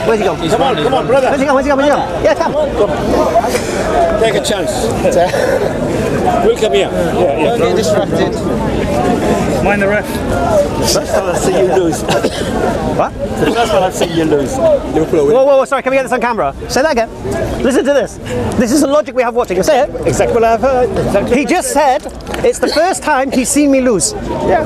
Where's he gone? Come on, brother. Where's he gone? Yeah, come. Take a chance. We'll come here. Don't get distracted. Mind the ref. The first time I've seen you lose. What? The first time I've seen you lose. Whoa, sorry, can we get this on camera? Say that again. Listen to this. This is the logic we have watching. Say it. Exactly what I've heard. He just said it's the first time he's seen me lose. Yeah.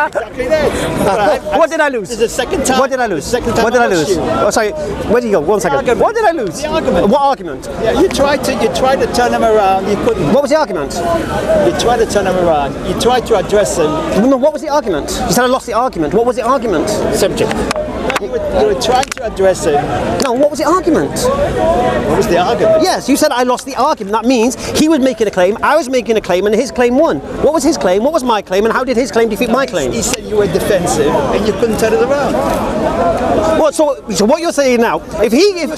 Exactly that. What did I lose? This is the second time. What did I lose? Second time what did I lose? You. Oh, sorry. Where did you go? 1 second. Argument. What did I lose? The argument. What argument? Yeah, you tried to turn him around. You couldn't. What was the argument? You tried to turn him around. You tried to address him. No, what was the argument? You said I lost the argument. What was the argument? Subject. You were trying to address him. No, what was the argument? What was the argument? Yes, you said I lost the argument. That means he was making a claim, I was making a claim, and his claim won. What was his claim? What was my claim? And how did his claim defeat my claim? He said you were defensive and you couldn't turn it around. What? So what you're saying now? If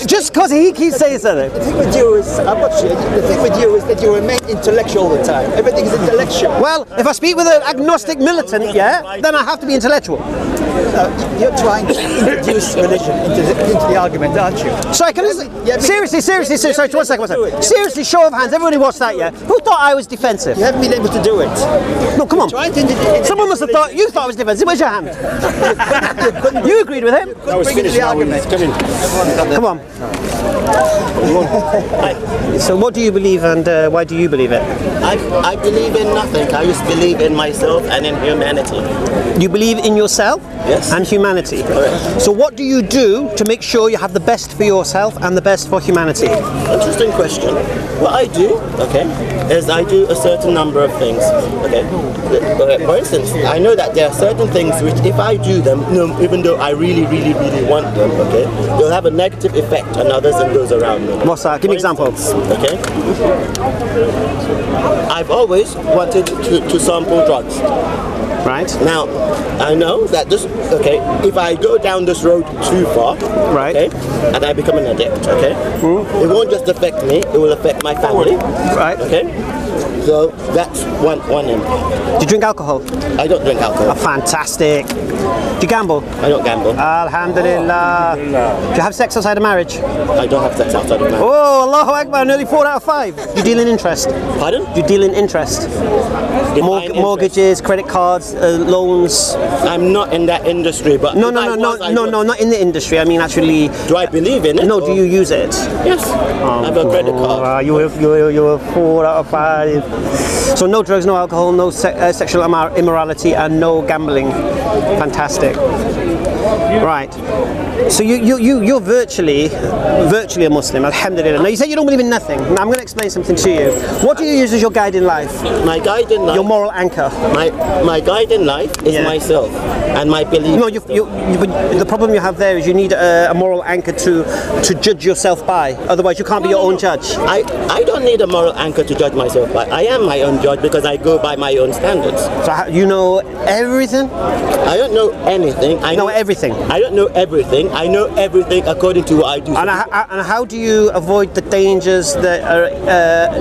just because he keeps saying something. The thing with you is, the thing with you is that you remain intellectual all the time. Everything is intellectual. Well, if I speak with an agnostic militant, yeah, then I have to be intellectual. You're trying to introduce religion into the argument, aren't you? Sorry, can I seriously, sorry, 1 second. Seriously, show of hands, everybody watched that, yeah? Who thought I was defensive? You haven't been able to do it. No, come on. Someone must have thought, you thought I was defensive. Where's your hand? You agreed with him? That was finished the argument. Come on. So what do you believe and why do you believe it? I believe in nothing. I just believe in myself and in humanity. You believe in yourself? Yes. And humanity? Correct. So what do you do to make sure you have the best for yourself and the best for humanity? Interesting question. What I do, okay, is I do a certain number of things, okay? For instance, I know that there are certain things which if I do them, even though I really want them, okay, they'll have a negative effect on others and those around me. What's that? Give me examples. Okay. I've always wanted to sample drugs. Right. Now, I know that this, okay, if I go down this road too far, right, okay, and I become an addict, okay, it won't just affect me, it will affect my family, right, okay, so that's one impact. Do you drink alcohol? I don't drink alcohol. Oh, fantastic. Do you gamble? I don't gamble. Alhamdulillah. Do you have sex outside of marriage? I don't have sex outside of marriage. Oh, Allahu Akbar, nearly 4 out of 5. Do you deal in interest? Pardon? Do you deal in interest? Mortgages, credit cards, loans? I'm not in that industry, but no, not in the industry. I mean, actually. Do I believe in it? No, do you use it? Yes. I have a credit card. You're 4 out of 5. So no drugs, no alcohol, no sexual immorality, and no gambling. Fantastic. Right. So you're virtually a Muslim, alhamdulillah. Now you said you don't believe in nothing. Now I'm going to explain something to you. What do you use as your guide in life? My guide in life. Your moral anchor. My guide in life is myself and my belief. No, the problem you have there is you need a moral anchor to judge yourself by. Otherwise you can't be your own judge. I don't need a moral anchor to judge myself by. I am my own judge because I go by my own standards. So you know everything? I don't know anything. I know everything. I don't know everything. I know everything according to what I do. And how do you avoid the dangers that are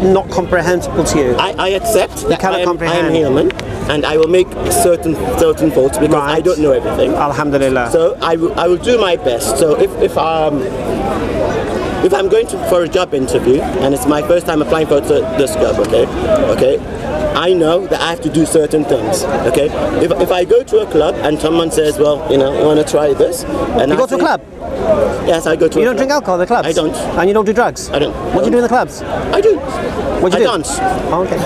not comprehensible to you? I accept that I am human, and I will make certain faults because I don't know everything. Alhamdulillah. So I will do my best. So if I'm going for a job interview and it's my first time applying for this job, okay, I know that I have to do certain things, okay? If I go to a club and someone says, well, you want to try this, and you go to a club? Yes, I go to. You don't drink alcohol in the clubs? I don't. And you don't do drugs? I don't. What do you do in the clubs? I do. What do you do? I dance. Oh, okay.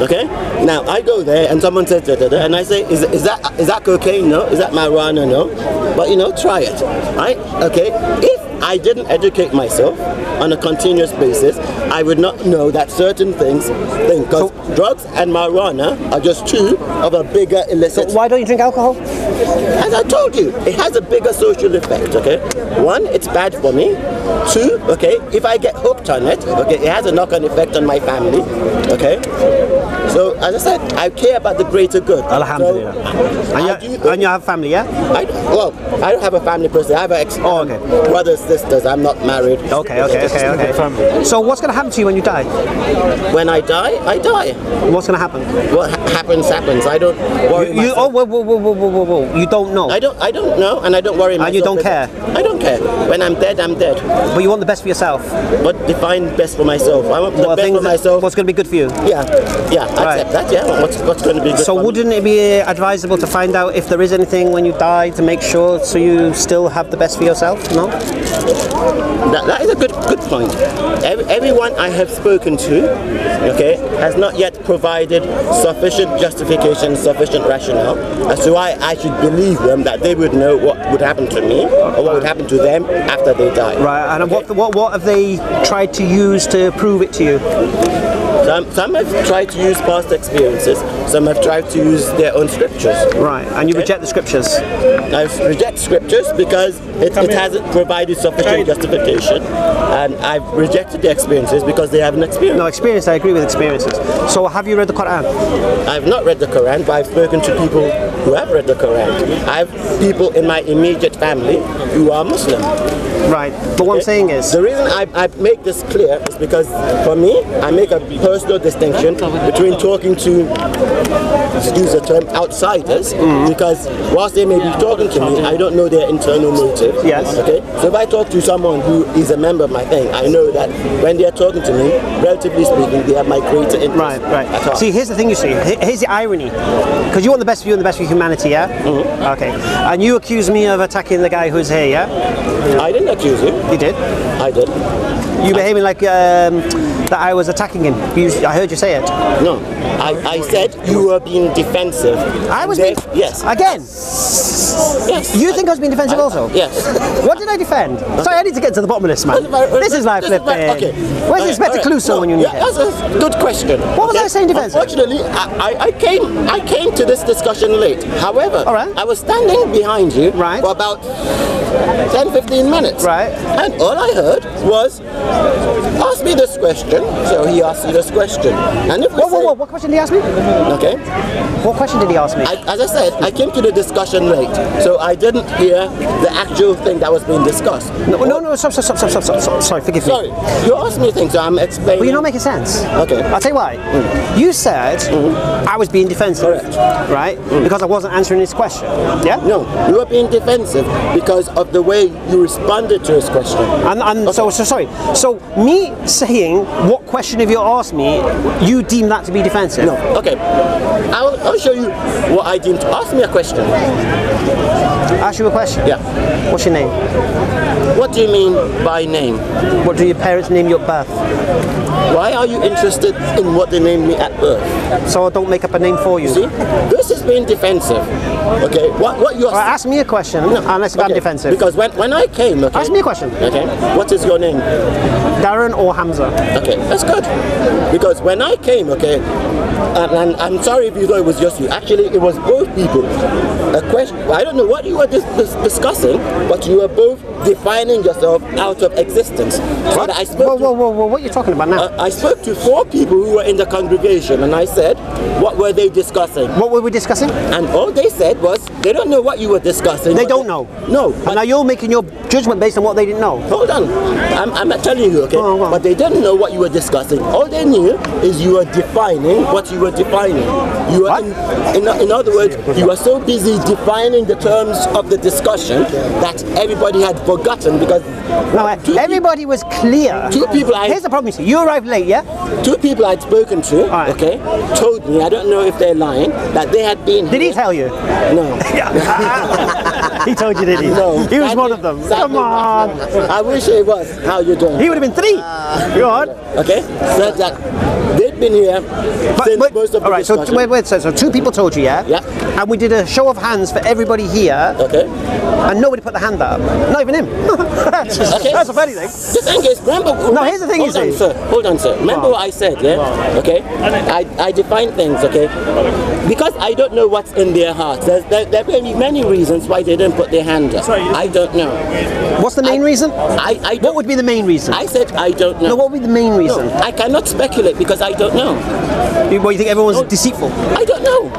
Okay. Now I go there and someone says and I say, is that cocaine? No. Is that marijuana? No. But try it. Right? Okay. If I didn't educate myself on a continuous basis, I would not know that certain things, because drugs and marijuana are just two of a bigger illicit. So why don't you drink alcohol? As I told you, it has a bigger social effect, okay? One, it's bad for me. Two, okay, if I get hooked on it, okay, it has a knock-on effect on my family, okay? So as I said, I care about the greater good. Alhamdulillah. So, and you have family, yeah? I don't have a family per se. I have brothers, sisters. I'm not married. Okay. So what's going to happen to you when you die? When I die, I die. What's going to happen? What happens, happens. I don't worry myself. Whoa. You don't know? I don't know, and I don't worry myself. And you don't care? I don't care. When I'm dead, I'm dead. But you want the best for yourself? But define best for myself. I want the best for myself. What's going to be good for you? Yeah, accept that, yeah. What's going to be good So for wouldn't me? it be advisable to find out if there is anything when you die to make sure so you still have the best for yourself? No? That is a good point. Everyone I have spoken to, okay, has not yet provided sufficient justification, sufficient rationale as to why I should believe them that they would know what would happen to me or what would happen to them after they die. Right, and okay. What have they tried to use to prove it to you? Some have tried to use past experiences, some have tried to use their own scriptures. Right, and you reject the scriptures? I reject scriptures because it hasn't provided sufficient justification, and I've rejected the experiences because they haven't experienced. No, experience, I agree with experiences. So have you read the Quran? I've not read the Quran, but I've spoken to people who have read the Quran. I have people in my immediate family who are Muslim. Right, but what I'm saying is... The reason I make this clear is because, for me, I make a personal distinction between talking to, excuse the term, outsiders, because whilst they may be talking to me, I don't know their internal motive. Yes. Okay? So if I talk to someone who is a member of my thing, I know that when they are talking to me, relatively speaking, they have my greater interest. Right. See, here's the thing you see. Here's the irony. Because you want the best for you and the best for humanity, yeah? Okay. And you accuse me of attacking the guy who's here, yeah? I didn't accuse you. You did? I did. You behaving like that I was attacking him. I heard you say it. No. I said you were being defensive. I was being... Yes. Again? Yes. You think I was being defensive also? Yes. What did I defend? Okay. Sorry, I need to get to the bottom of this, man. This is like flipping. Okay. Where's Inspector Clouseau when you need him? That's a good question. What was I saying defensive? Unfortunately, I came to this discussion late. However, I was standing behind you for about 10-15 minutes. Right. And all I heard was, ask me this question. So he asked you this question. And if what question did he ask me? Okay. What question did he ask me? As I said, I came to the discussion late, so I didn't hear the actual thing that was being discussed. No, stop. Sorry, forgive me. Sorry, you asked me things, so I'm explaining. But you're not making sense. Okay. I'll tell you why. You said I was being defensive. Correct. Right? Because I wasn't answering his question. Yeah? No, you were being defensive because of the way you responded to his question. So sorry. So me saying what question have you asked me, you deem that to be defensive? No. Okay. I'll show you what I deemed. Ask me a question. Ask you a question? Yeah. What's your name? What do you mean by name? What do your parents name you at birth? Why are you interested in what they named me at birth? So I don't make up a name for you. See? This is being defensive. Okay? What you're... Ask me a question, unless I'm defensive. Because when I came... Okay, ask me a question. Okay. What is your name? Darren or Hamza. Okay, that's good. Because when I came, okay, and I'm sorry if you thought it was just you. Actually, it was both people. A question. I don't know what you were discussing, but you were both defining yourself out of existence. What? Whoa, what are you talking about now? I spoke to 4 people who were in the congregation, and I said, what were they discussing? What were we discussing? And all they said was, they don't know what you were discussing. They don't know? No. And now you're making your judgment based on what they didn't know? Hold on. I'm not telling you, okay? Go on. But they didn't know what you were discussing. All they knew is you were defining what you were defining. You were in other words, you were so busy defining the terms of the discussion that everybody had forgotten because... No, everybody was clear. 2 people Here's the problem, you see. You arrived late, yeah? 2 people I'd spoken to, okay, told me, I don't know if they're lying, that they had been... Did he tell you? No. He told you, did he? No. He was one of them. Come on. I wish he was. How you doing? He would have been 3. Go on. Okay? So that they've been here since most of the discussion. Wait, so 2 people told you, yeah? Yeah. And we did a show of hands for everybody here. Okay. And nobody put the hand up. Not even him. Okay. That's a funny thing. The thing is, remember... No, here's the thing you see. Hold on, sir. Remember what I said, yeah? Okay? I define things, okay? Because I don't know what's in their hearts. There may be many reasons why they didn't put their hand up. I don't know. What's the main reason? What would be the main reason? I said I don't know. No, what would be the main reason? No, I cannot speculate because I don't don't know. What, you think everyone's deceitful? I don't know.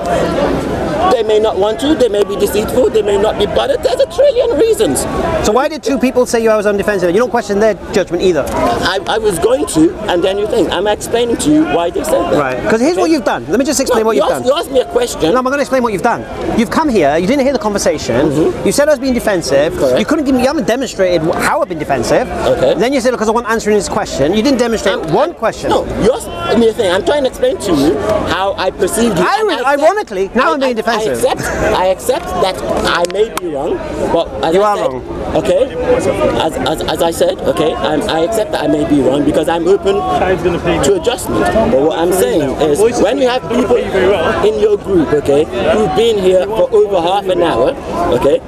They may not want to, they may be deceitful, they may not be bothered. There's a trillion reasons. So why did two people say I was on defensive? You don't question their judgment either. I was going to, and then you think, I'm explaining to you why they said that. Right, because here's what you've done. Let me just explain what you've done. You asked me a question. No, I'm going to explain what you've done. You've come here, you didn't hear the conversation, you said I was being defensive, Correct. you couldn't give me, you haven't demonstrated how I've been defensive. Okay. Then you said because I wasn't answering his question, you didn't demonstrate one question. No, you asked me a thing. I'm trying to explain to you how I perceived you. Ironically, now I'm being defensive. I accept that I may be wrong, but as You I are said, wrong. Okay, as I said, okay, I accept that I may be wrong because I'm open to adjustment. But what I'm saying is, when you have people in your group, okay, who've been here for over half an hour, okay,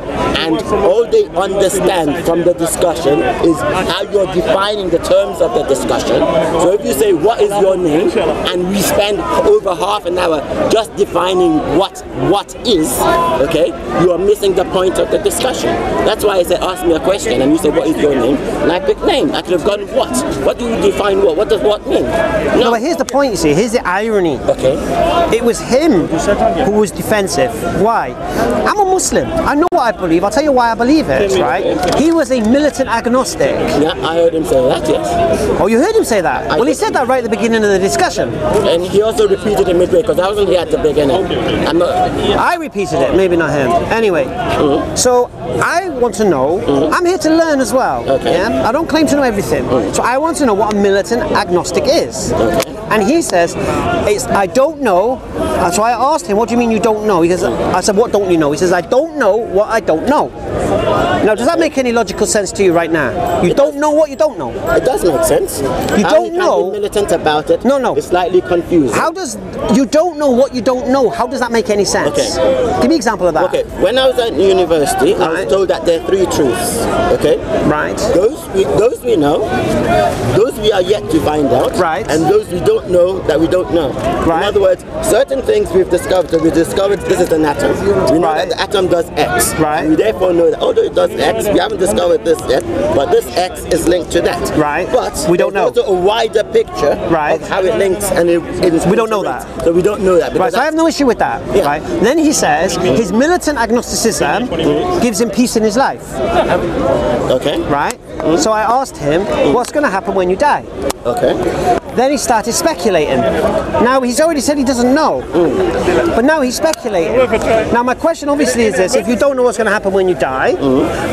and all they understand from the discussion is how you're defining the terms of the discussion. So if you say, what is your name, and we spend over half an hour just defining what is, okay, you are missing the point of the discussion. That's why I said, ask me a question, and you said, what is your name? And I picked name. I could have gone what? What do you define what? What does what mean? No, but here's the point, you see, here's the irony. Okay. It was him who was defensive. Why? I'm a Muslim. I know what I believe. I'll tell you why I believe it, right? He was a militant agnostic. Yeah, I heard him say that, yes. Oh, you heard him say that? Well, he said that right at the beginning of the discussion. And he also repeated it midway, because I wasn't here at the beginning. I repeated it, maybe not him. Anyway, so I want to know, I'm here to learn as well. Okay. Yeah? I don't claim to know everything. So I want to know what a militant agnostic is. And he says, I don't know. So I asked him, what do you mean you don't know? He says, I said, what don't you know? He says, I don't know what I don't know. Now, does that make any logical sense to you right now? You don't know what you don't know. It does make sense. You don't know. Be militant about it. No. It's slightly confusing. How does you don't know what you don't know? How does that make any sense? Okay. Give me an example of that. Okay. When I was at university, I was told that there are three truths. Okay. Right. Those we know, those we are yet to find out, right, and those we don't know that we don't know. Right. In other words, certain things we've discovered. So we discovered this is an atom. We know that the atom does X. Right. And we therefore know that although it does X, we haven't discovered this yet, but this X is linked to that. Right. But we don't know. Also a wider picture of how it links, and it is. We don't know that. So we don't know that. Right. So I have no issue with that. Yeah. Right. Then he says his militant agnosticism gives him peace in his life. Okay. Right. So I asked him, what's going to happen when you die? Okay. Then he started speculating. Now he's already said he doesn't know, but now he's speculating. Now my question obviously is this: if you don't know what's going to happen when you die,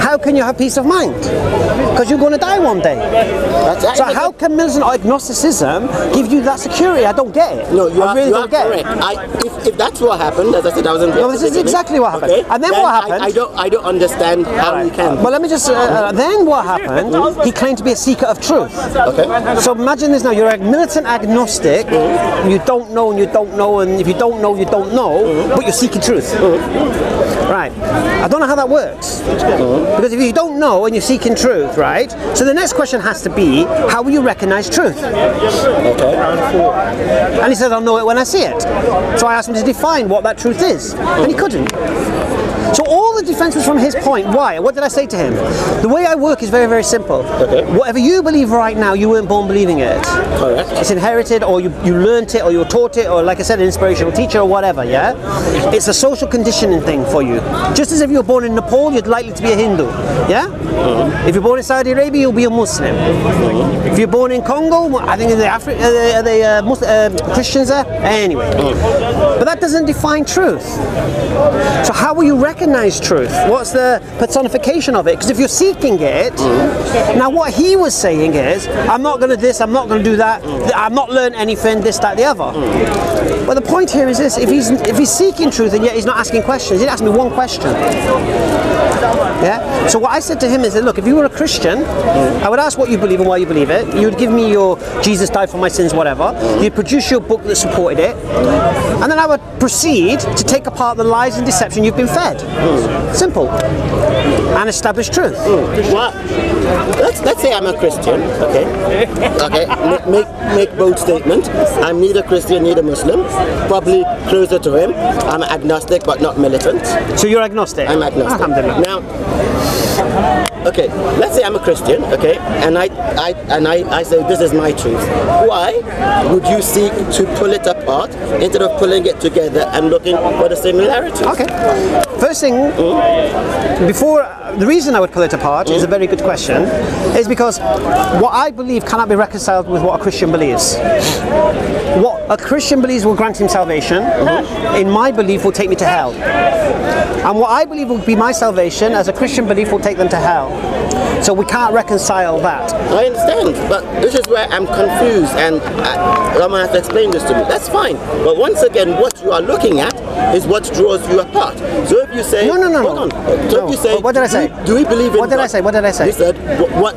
how can you have peace of mind? Because you're going to die one day. So how can militant agnosticism give you that security? I don't get it. No, you I really don't get it. If that's what happened, as I said, I wasn't. No, this is exactly what happened. Okay? And then what happened? I don't understand how you can. Well, let me just. Then what happened? He claimed to be a seeker of truth. Okay. So imagine this now: you're a militant agnostic. You don't know, and you don't know, and if you don't know, you don't know. But you're seeking truth. Right. I don't know how that works. Because if you don't know and you're seeking truth, right? So the next question has to be, how will you recognize truth? Okay. And he says, I'll know it when I see it. So I asked him to define what that truth is, and he couldn't. So all the defense was from his point. Why? What did I say to him? The way I work is very, very simple. Okay. Whatever you believe right now, you weren't born believing it. Correct. It's inherited, or you learnt it, or you were taught it, or like I said, an inspirational teacher, or whatever, yeah? It's a social conditioning thing for you. Just as if you were born in Nepal, you're likely to be a Hindu, yeah? If you're born in Saudi Arabia, you'll be a Muslim. If you're born in Congo, I think are they Christians there? Anyway. But that doesn't define truth. So how will you recognize truth? What's the personification of it? Because if you're seeking it, now what he was saying is, I'm not going to this, I'm not going to do that, I'm not learning anything, this, that, the other. But the point here is this: if he's seeking truth and yet he's not asking questions, he didn't ask me one question. Yeah. So what I said to him is that, look, if you were a Christian, I would ask what you believe and why you believe it. You would give me your Jesus died for my sins, whatever. You'd produce your book that supported it, and then I would proceed to take apart the lies and deception you've been fed. Simple. And establish truth. Well, let's say I'm a Christian. Okay. Okay. Make bold statement. I'm neither Christian, neither Muslim. Probably closer to him. I'm agnostic, but not militant. So you're agnostic? I'm agnostic. Alhamdulillah. Now, okay, let's say I'm a Christian, okay, and I say this is my truth. Why would you seek to pull it apart instead of pulling it together and looking for the similarities? Okay. First thing, the reason I would pull it apart is a very good question, is because what I believe cannot be reconciled with what a Christian believes. What a Christian believes will grant him salvation, in my belief will take me to hell. And what I believe will be my salvation, as a Christian belief, will take them to hell. So we can't reconcile that. I understand, but this is where I'm confused, and Rama has to explain this to me. That's fine, but once again, what you are looking at is what draws you apart. So if you say, hold on. So if you say, what did I say? Do we believe in What did I say? What did I say? You said what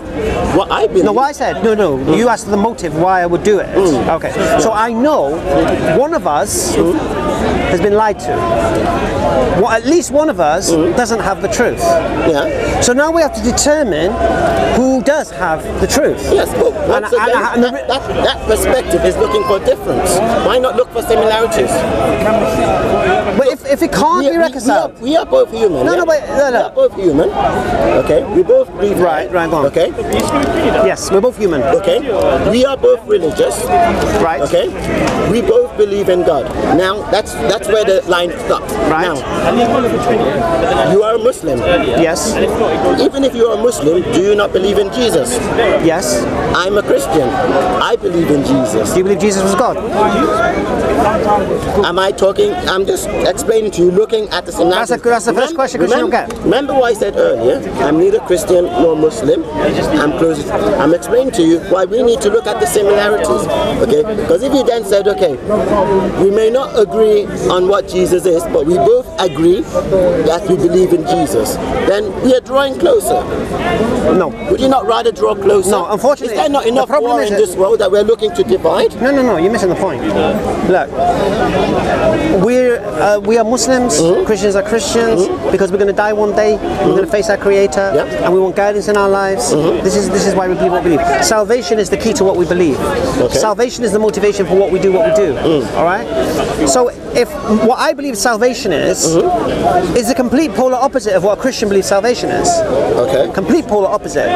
I believe. No, what I said. No. You asked the motive why I would do it. Okay. So I know one of us has been lied to. Well, at least one of us doesn't have the truth. Yeah. So now we have to determine who does have the truth. Yes, but once again, that perspective is looking for difference. Why not look for similarities? But if it can't be reconciled, we are both human. No. We are both human. Okay, we both believe. Right, go on. Okay. Yes, we're both human. Okay. We are both religious. Right. Okay. We both believe in God. Now that's where the line stops. Right. Now, you are a Muslim. Yes. Even if you are a Muslim, do you not believe in Jesus? Yes. I'm a Christian. I believe in Jesus. Do you believe Jesus was God? Am I talking? I'm just explaining to you, looking at the scenario. That's the first question because you don't get. Remember what I said earlier? I'm neither Christian nor Muslim. I'm explaining to you why we need to look at the similarities. Okay? Because if you then said, okay, we may not agree on what Jesus is, but we both agree that we believe in Jesus, then we are drawing closer. No. Would you not rather draw closer? No, unfortunately. Is there not enough war in this world that we're looking to divide? No, you're missing the point. Look, we are Muslims, Christians are Christians, because we're going to die one day, we're going to face our Creator, and we want guidance in our lives. This is why we believe what we believe. Salvation is the key to what we believe. Okay. Salvation is the motivation for what we do. Alright? So if what I believe salvation is the complete polar opposite of what a Christian believes salvation is. Okay. Complete polar opposite.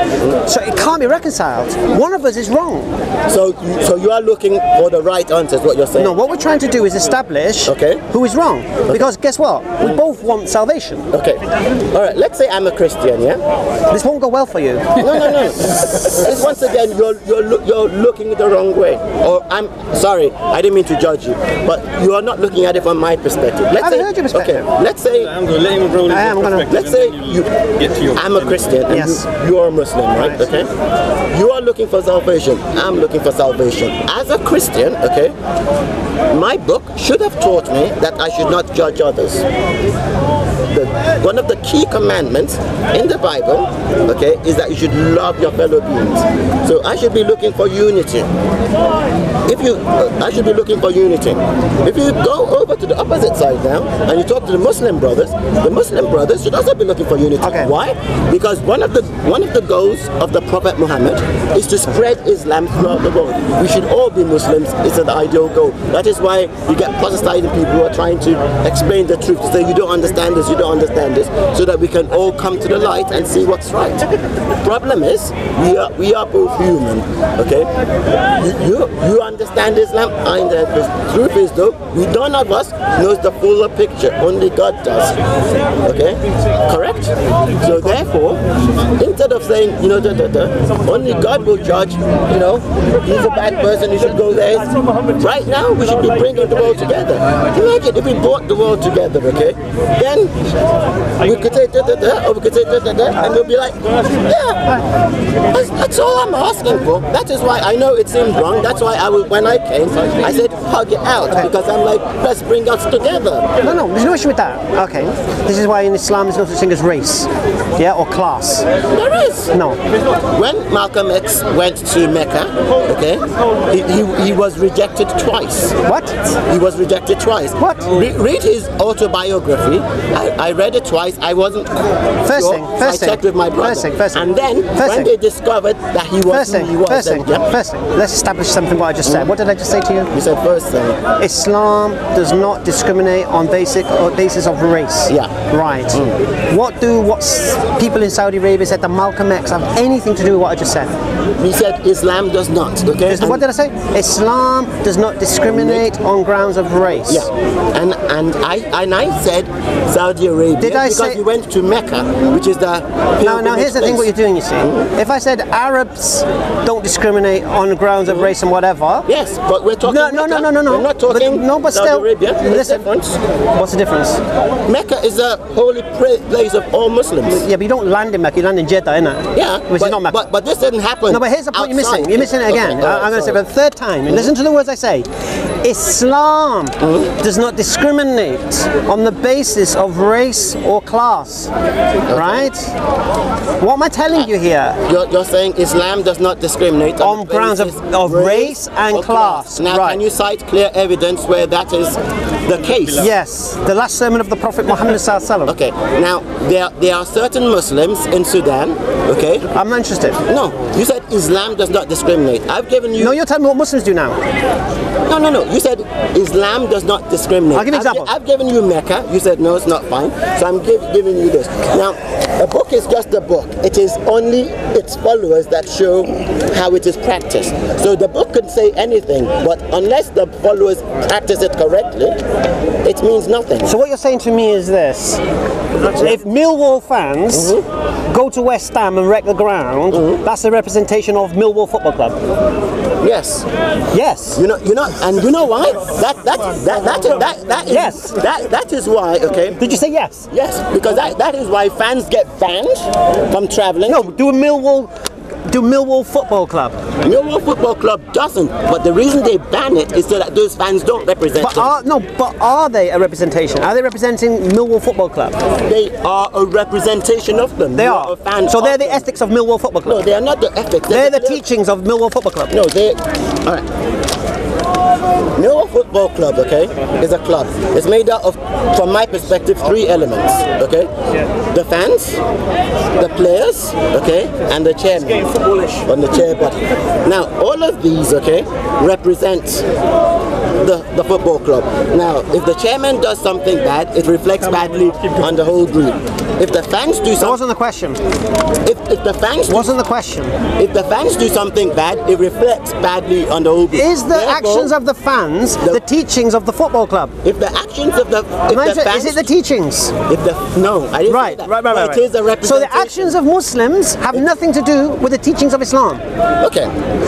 So it can't be reconciled. One of us is wrong. So you are looking for the right answer, is what you're saying? No, what we're trying to do is establish who is wrong. Because guess what? We both want salvation. Okay. Alright, let's say I'm a Christian, yeah? This won't go well for you. No. Once again, you're looking the wrong way. Or I'm sorry, I didn't mean to judge you, but you are not looking at it from my perspective. I haven't heard your perspective. Okay, let's say I'm a Christian and you are a Muslim, right? Okay. You are looking for salvation. I'm looking for salvation. As a Christian, okay, my book should have taught me that I should not judge others. One of the key commandments in the Bible, okay, is that you should love your fellow beings. So I should be looking for unity. I should be looking for unity. If you go over to the opposite side now and you talk to the Muslim brothers should also be looking for unity. Okay. Why? Because one of the goals of the Prophet Muhammad is to spread Islam throughout the world. We should all be Muslims. It's an ideal goal. That is why you get Protestant people who are trying to explain the truth, to say you don't understand this, so that we can all come to the light and see what's right. Problem is, we are both human. Okay, you understand Islam, I understand. The truth is though, none of us knows the fuller picture. Only God does. Okay, correct. So therefore, instead of saying only God will judge, he's a bad person, you should go there. Right now, we should be bringing the world together. Imagine if we brought the world together, okay? Then we could say or we could say and we'll be like, that's all I'm asking for. That is why I know it seemed wrong. That's why when I came, I said hug it out, because I'm like, let's bring us together. No, there's no issue with that. Okay, this is why in Islam there's no such thing as race, or class. There is. No. When Malcolm X went to Mecca, okay, he was rejected twice. What? He was rejected twice. What? Read his autobiography. I read it twice. I wasn't First sure, thing, so I checked with my brother. first thing. And then when they discovered that he was who he was, First thing, then, let's establish something what I just said. What did I just say to you? You said first thing. Islam does not discriminate on basis of race. Yeah. Right. What people in Saudi Arabia said that Malcolm X have anything to do with what I just said? We said Islam does not. Okay. What did I say? Islam does not discriminate on grounds of race. Yeah. And I said Saudi Arabia because you went to Mecca, which is the Now here's the thing what you're doing, you see. If I said Arabs don't discriminate on grounds of race and whatever. Yes, but we're talking No. We're not talking but Saudi still, Arabia. listen. What's the difference? Mecca is a holy place of all Muslims. Yeah, but you don't land in Mecca, you land in Jeddah, innit? Yeah, Which is not Mecca. But this didn't happen. No, but here's the point you're outside. missing. You're missing it again. Okay, I'm going to say for the third time. Listen to the words I say. Islam does not discriminate on the basis of race or class. Right? What am I telling you here? You're saying Islam does not discriminate on grounds of race and class. Now, right. Can you cite clear evidence where that is the case? Yes, the last sermon of the Prophet Muhammad sallallahu alaihi wasallam. Okay. Now there are certain Muslims in Sudan. Okay. I'm not interested. No, you said Islam does not discriminate. I've given you. No, you're telling me what Muslims do now. No. You said Islam does not discriminate. I'll give you an example. I've given you Mecca. You said no, it's not fine. So I'm giving you this. Now, a book is just a book. It is only its followers that show how it is practiced. So the book can say anything, but unless the followers practice it correctly, it means nothing. So what you're saying to me is this: if Millwall fans go to West Ham and wreck the ground, that's a representation of Millwall Football Club. Yes. Yes. You know, and you know why? That is why. Okay. Did you say yes? Yes, because that is why fans get banned from traveling. No. Do Millwall Football Club? Millwall Football Club doesn't, but the reason they ban it is so that those fans don't represent them. But are they a representation? Are they representing Millwall Football Club? They are a representation of them. They are. So they're the ethics of Millwall Football Club? No, they are not the ethics. They're the teachings of Millwall Football Club? No, all right. Millwall Football Club, okay, is a club. It's made up of, from my perspective, 3 elements, okay? The fans, the players, okay, and the chairman on the chair body. Now, all of these, okay, represent the football club. Now, if the chairman does something bad, it reflects badly on the whole group. If the fans do something... That wasn't the question. If the fans... Wasn't the question. If the fans do something bad, it reflects badly on the whole group. Is the actions of the fans the teachings of the football club? If the actions of the... Is it the teachings? No, I didn't say that. Right. It is a representation. So the actions of Muslims have nothing to do with the teachings of Islam. Okay.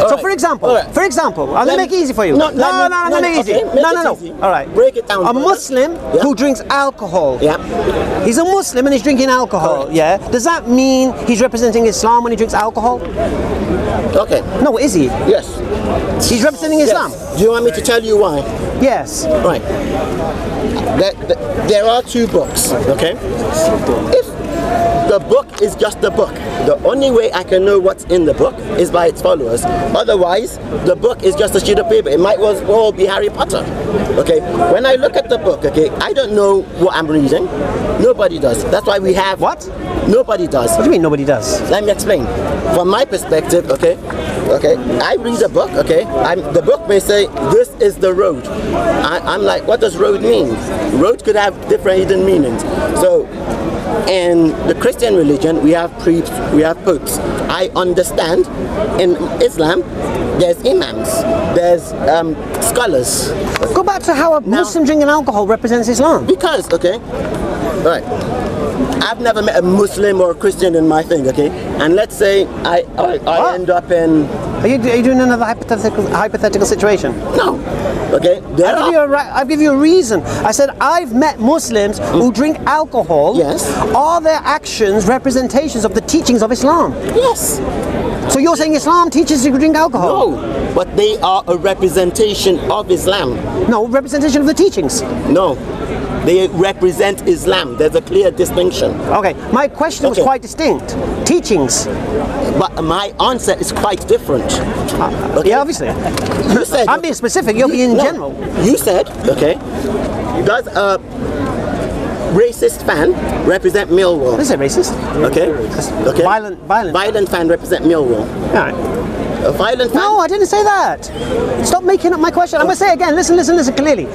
So for example, I'm going to make it easy for you. No, make it easy. No. All right. Break it down. A Muslim who drinks alcohol. Yeah. He's a Muslim and he's drinking alcohol. Correct. Yeah. Does that mean he's representing Islam when he drinks alcohol? Okay. No, is he? Yes. He's representing Islam. Do you want me to tell you why? Yes. Right. There are 2 books. Okay. If the book is just the book, the only way I can know what's in the book is by its followers. Otherwise, the book is just a sheet of paper. It might as well be Harry Potter. Okay. When I look at the book, okay, I don't know what I'm reading. Nobody does. That's why we have... What? Nobody does. What do you mean nobody does? Let me explain. From my perspective, okay, I read a book, okay, the book may say, this is the road. I'm like, what does road mean? Road could have different hidden meanings. So, in the Christian religion, we have priests, we have popes. I understand in Islam, there's imams, there's scholars. Go back to how a Muslim drinking alcohol represents Islam. Because, okay, right. I've never met a Muslim or a Christian in my thing, okay? And let's say I end up in... Are you doing another hypothetical situation? No. Okay? I'll give you a reason. I said I've met Muslims who drink alcohol. Yes. Are their actions representations of the teachings of Islam? Yes. So you're saying Islam teaches you to drink alcohol? No. But they are a representation of Islam. No, representation of the teachings. No. They represent Islam. There's a clear distinction. Okay, my question was quite distinct. Teachings. But my answer is quite different. Okay? Yeah, obviously. You said, I'm being specific, you're being general. You said, okay, does racist fan represent Millwall. This is racist. Okay. Okay. Violent fan represent Millwall. All right. A violent fan. No, I didn't say that. Stop making up my question. I'm going to say it again. Listen clearly.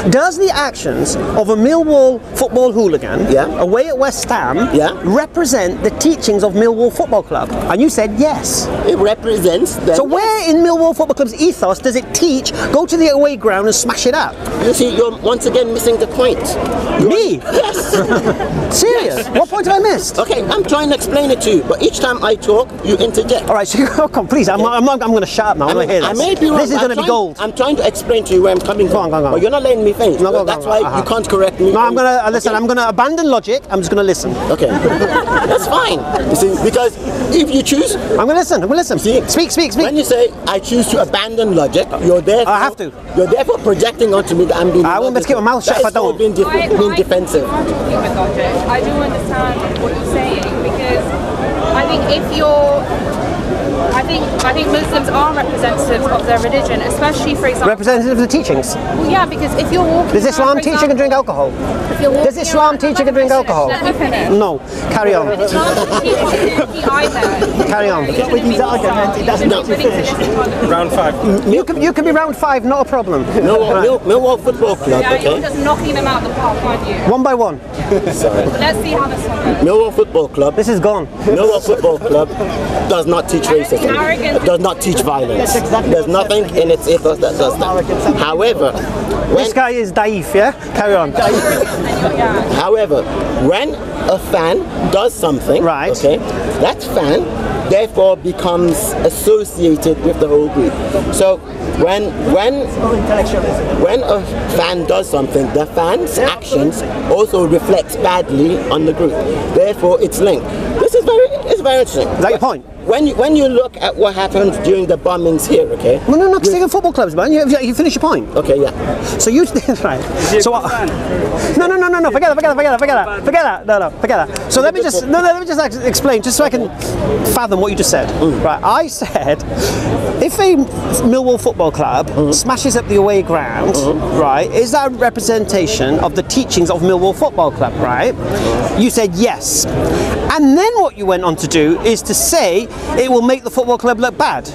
Does the actions of a Millwall football hooligan away at West Ham represent the teachings of Millwall Football Club? And you said yes. It represents them. So where in Millwall Football Club's ethos does it teach, go to the away ground and smash it up? You see, you're once again missing the point. Me? Yes. Serious? Yes. What point have I missed? Okay, I'm trying to explain it to you, but each time I talk, you interject. All right, so come, please. I'm going to shut up now. I want to hear this. I may be wrong. This is going to be gold. I'm trying to explain to you where I'm coming from. Go on. But you're not letting me finish. No, That's why you can't correct me. No, I'm going to listen. I'm going to abandon logic. I'm just going to listen. Okay. That's fine. You see, because if you choose, I'm going to listen. See, speak. When you say I choose to abandon logic, you're therefore I have to. You're therefore projecting onto me that I'm being. I won't be able to keep my mouth shut if I don't. Being defensive. I do understand what you're saying, because I think if you're, I think Muslims are representatives of their religion, especially, for example, representatives of the teachings. Well, yeah, because if you're walking, does Islam teach you can drink alcohol? Does Islam teach you can drink alcohol? No. Carry on. Carry on. With his argument, it doesn't let you finish. Round 5. You can be round 5, not a problem. Millwall Football Club. Yeah, Okay. you're just knocking them out the park, aren't you? One by one. Sorry. Let's see how this one goes. Millwall Football Club. This is gone. Millwall Football Club does not teach racism. It does not teach violence. There's nothing in its ethos that does that. However, this guy is daif, yeah? Carry on. However, when a fan does something, okay, that fan therefore becomes associated with the whole group. So when a fan does something, the fan's actions also reflects badly on the group. Therefore, it's linked. It's very interesting. Is that your point? When you look at what happened during the bombings here, okay? No, because they're football clubs, man. You finish your point. Okay, yeah. So you right. So no. Forget that. No, forget that. So let me just explain, just so I can fathom what you just said. Right. I said, if a Millwall Football Club smashes up the away ground, right, is that a representation of the teachings of Millwall Football Club, right? You said yes. And then what you went on to do is to say it will make the football club look bad.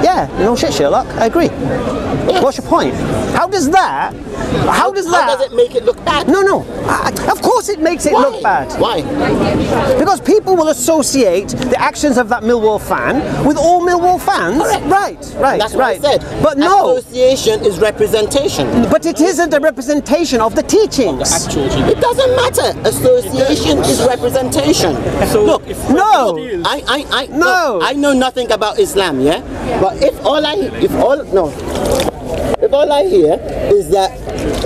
Yeah, no shit, Sherlock. I agree. Yes. What's your point? How does it make it look bad? No. Of course it makes it look bad. Why? Because people will associate the actions of that Millwall fan with all Millwall fans. Correct. Right. That's what I said. But no. Association is representation. But it isn't a representation of the teachings. It doesn't matter. Association is representation. So look, no. I know nothing about Islam, yeah? But if all I hear is that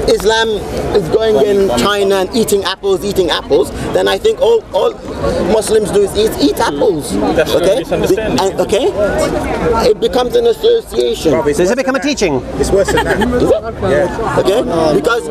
Islam is going in China and eating apples, then I think all Muslims do is eat apples. That's okay? misunderstanding. Okay? It becomes an association. Does it become a teaching? It's worse than that. Yeah. Okay? Because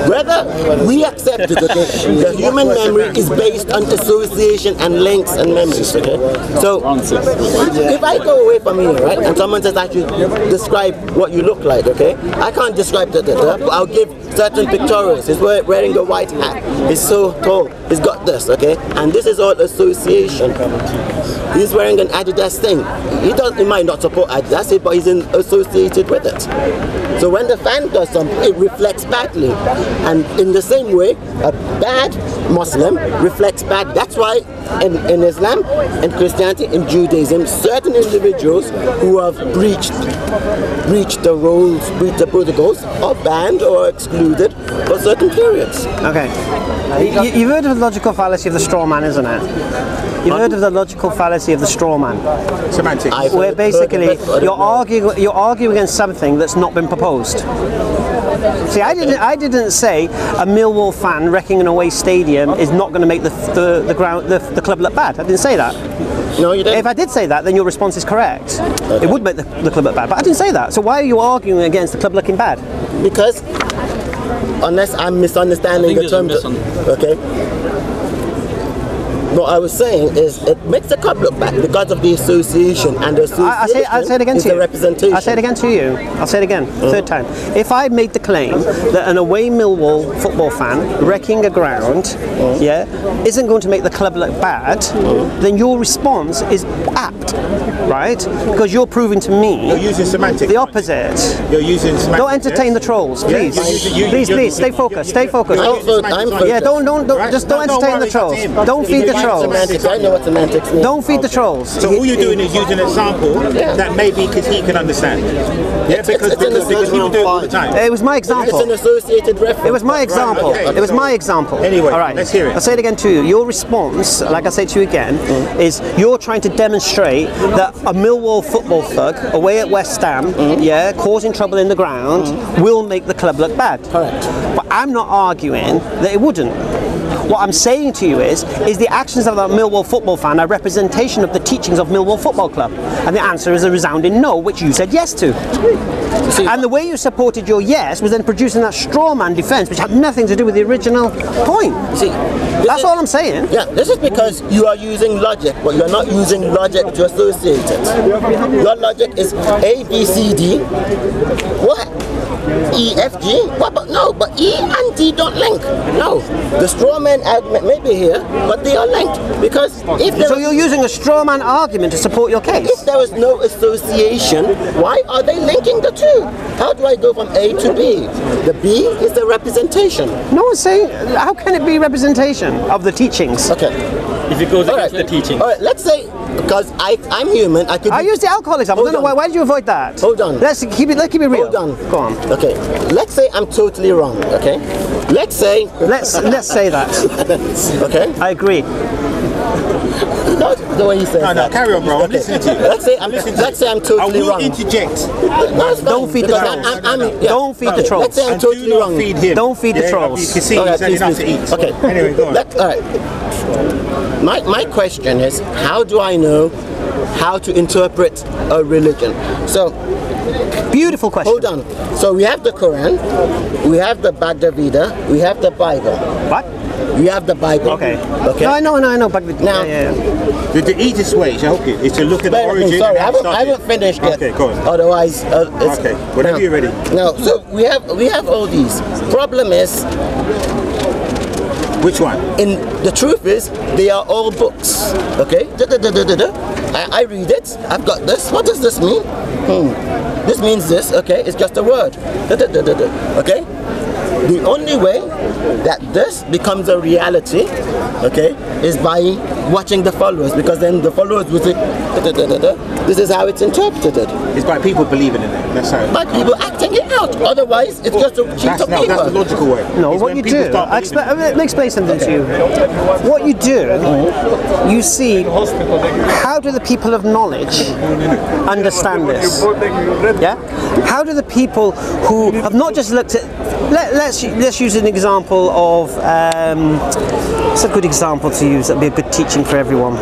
whether we accept it, okay, the human memory is based on association and links and memories, okay? So, if I go away from here, right, and someone says I should describe what you look like, okay, I can't describe that, but I'll give certain pictorials. He's wearing a white hat, he's so tall, he's got this, okay, and this is all association. He's wearing an Adidas thing. He might not support Adidas, but he's associated with it. So when the fan does something, it reflects badly. And in the same way, a bad Muslim reflects bad. That's why in Islam, in Christianity, in Judaism, certain individuals who have breached the rules, breached the protocols, are banned or excluded for certain periods. Okay. You've heard of the logical fallacy of the straw man, isn't it? You've heard of the logical fallacy of the straw man. Semantics. Where basically you're arguing against something that's not been proposed. See, I didn't say a Millwall fan wrecking an away stadium is not going to make the club look bad. I didn't say that. No, you didn't. If I did say that, then your response is correct. Okay. It would make the club look bad, but I didn't say that. So why are you arguing against the club looking bad? Because, unless I'm misunderstanding the term, okay? What I was saying is it makes the club look bad because of the association, and the association I'll say it again is to the you. representation. I'll say it again to you. I'll say it again, third time. If I made the claim that an away Millwall football fan wrecking a ground, isn't going to make the club look bad, then your response is apt, right? Because you're proving to me You're using semantics. the opposite. You're using semantics. Don't entertain the trolls, please. Please, stay focused. Stay focused. I'm focused. Yeah, don't entertain the trolls. Don't feed the trolls. Semantics. I know what semantics means. Don't feed the trolls. So all you're doing is using an example that maybe because he can understand. Yeah, because people do it all the time. It was my example. It's an associated reference. It was my example. Right, okay. It was my example. Anyway, all right. let's hear it. I'll say it again to you. Your response, like I say to you again, is you're trying to demonstrate that a Millwall football thug away at West Ham, causing trouble in the ground, will make the club look bad. Correct. But I'm not arguing that it wouldn't. What I'm saying to you is the actions of that Millwall football fan a representation of the teachings of Millwall Football Club? And the answer is a resounding no, which you said yes to. And the way you supported your yes was then producing that straw man defence, which had nothing to do with the original point. See, That's all I'm saying. Yeah, this is because you are using logic, but you're not using logic to associate it. Your logic is A, B, C, D. What? E, F, G? What? But no, but E and D don't link. No. The straw man argument may be here, but they are linked. Because if there So you're using a straw man argument to support your case? if there was no association, why are they linking the two? How do I go from A to B? The B is the representation. No one's saying, how can it be representation of the teachings? Okay. If it goes against the teaching. All right, let's say, because I'm human, I could I be- used the alcohol example. Hold No, on. why did you avoid that? Hold on. Let's keep it real. Hold on. Go on. Okay. Let's say I'm totally wrong, okay? Let's say Let's say that. okay? I agree. Not the way you said No, that. carry on, bro. I'm listening to you. Let's say I'm totally I will wrong. interject. No, it's fine, Don't feed the because trolls. yeah. Don't feed the trolls. Let's say I'm And totally do not wrong. feed him. Don't feed the trolls. You can see Okay, he's had enough to please. eat. Okay. Anyway, go on. All right. My question is, how do I know how to interpret a religion? So, Beautiful question. hold on. So we have the Quran, we have the Bhagavad Gita, we have the Bible. What? We have the Bible. Okay. Okay. No, I know. But Now- yeah. The easiest way to help you is to look at the Bear with me, origin. sorry, and I how it haven't started. finished yet. Okay, go on. Otherwise, it's, Okay, whenever you're ready. No, so we have all these. Problem is, Which one? the truth is, they are all books. Okay? I read it. I've got this. What does this mean? This means this. Okay? It's just a word. Okay? The only way that this becomes a reality, okay, is by watching the followers, because then the followers will say, this is how it's interpreted. It's by people believing in it. That's how. But people acting it out. Otherwise, it's just a sheet That's of the paper. logical way. No, It's what when you people do, start let me explain something to you. What you do, you see, how do the people of knowledge understand this? Yeah? How do the people who have not just looked at, let's use an example of, it's a good example to use, that'd be a good teaching for everyone.